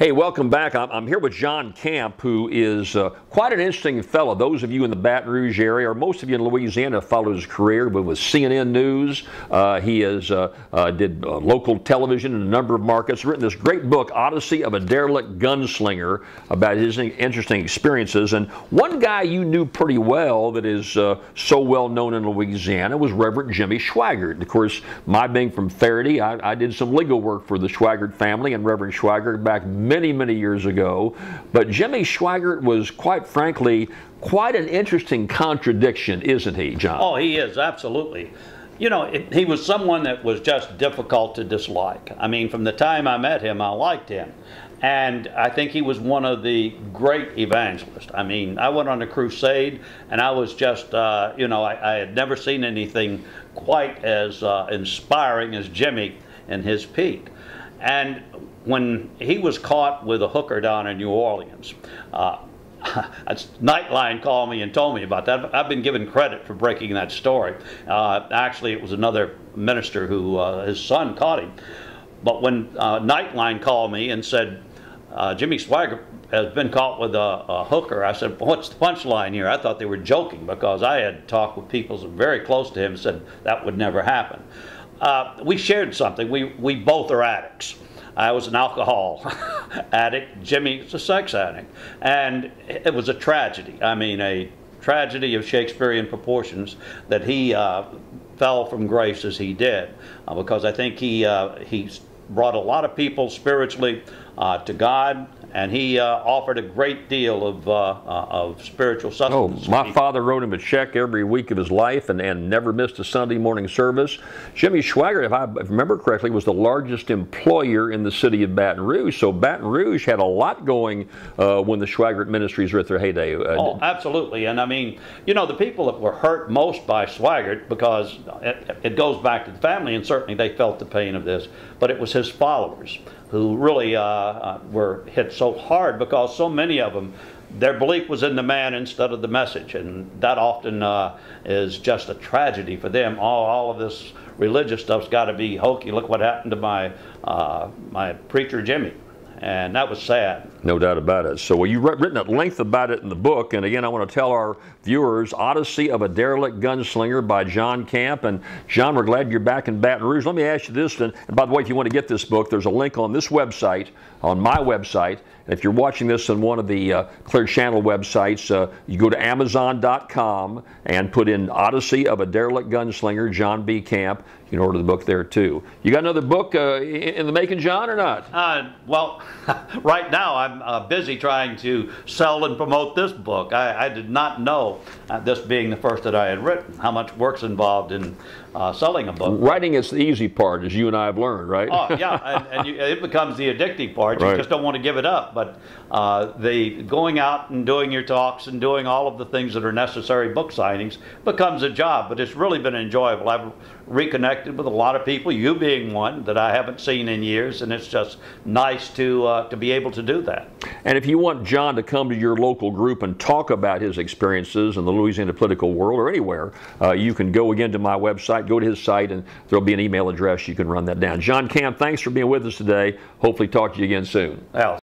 Hey, welcome back. I'm here with John Camp, who is quite an interesting fellow. Those of you in the Baton Rouge area, or most of you in Louisiana, have followed his career with CNN News. He did local television in a number of markets. Written this great book, Odyssey of a Derelict Gunslinger, about his interesting experiences. And one guy you knew pretty well that is so well known in Louisiana was Reverend Jimmy Swaggert. And of course, my being from Faraday, I did some legal work for the Swaggert family and Reverend Swaggert back many years ago. But Jimmy Swaggert was, quite frankly, quite an interesting contradiction, isn't he, John? Oh, he is, absolutely. You know, he was someone that was just difficult to dislike. I mean, from the time I met him, I liked him. And I think he was one of the great evangelists. I mean, I went on a crusade, and I was just, you know, I had never seen anything quite as inspiring as Jimmy in his peak. And when he was caught with a hooker down in New Orleans, Nightline called me and told me about that. I've been given credit for breaking that story. Actually, it was another minister who, his son caught him. But when Nightline called me and said, Jimmy Swaggert has been caught with a hooker, I said, what's the punchline here? I thought they were joking, because I had talked with people very close to him and said that would never happen. We shared something. We both are addicts. I was an alcohol addict. Jimmy's a sex addict. And it was a tragedy. I mean, a tragedy of Shakespearean proportions that he fell from grace as he did, because I think he brought a lot of people spiritually to God, and he offered a great deal of spiritual sustenance. Oh, my father wrote him a check every week of his life and never missed a Sunday morning service. Jimmy Swaggert, if I remember correctly, was the largest employer in the city of Baton Rouge. So Baton Rouge had a lot going when the Swaggert ministries were at their heyday. Oh, absolutely. And I mean, you know, the people that were hurt most by Swaggert, because it goes back to the family, and certainly they felt the pain of this, but it was his followers who really were hit so hard, because so many of them, their belief was in the man instead of the message, and that often is just a tragedy for them. All of this religious stuff's got to be hokey. Look what happened to my preacher Jimmy. And that was sad. No doubt about it. So, well, you've written at length about it in the book. And again, I want to tell our viewers, Odyssey of a Derelict Gunslinger by John Camp. And John, we're glad you're back in Baton Rouge. Let me ask you this. And by the way, if you want to get this book, there's a link on this website, on my website. And if you're watching this on one of the Clear Channel websites, you go to Amazon.com and put in Odyssey of a Derelict Gunslinger, John B. Camp. You can order the book there, too. You got another book in the making, John, or not? Well, right now I'm busy trying to sell and promote this book. I did not know, this being the first that I had written, how much work's involved in selling a book. Writing is the easy part, as you and I have learned, right? Oh, yeah, and it becomes the addicting part. You just don't want to give it up. But the going out and doing your talks and doing all of the things that are necessary book signings becomes a job. But it's really been enjoyable. I've reconnected with a lot of people, you being one, that I haven't seen in years, and it's just nice to be able to do that. And if you want John to come to your local group and talk about his experiences in the Louisiana political world or anywhere, you can go again to my website, go to his site, and there'll be an email address. You can run that down. John Camp, thanks for being with us today. Hopefully talk to you again soon. Well,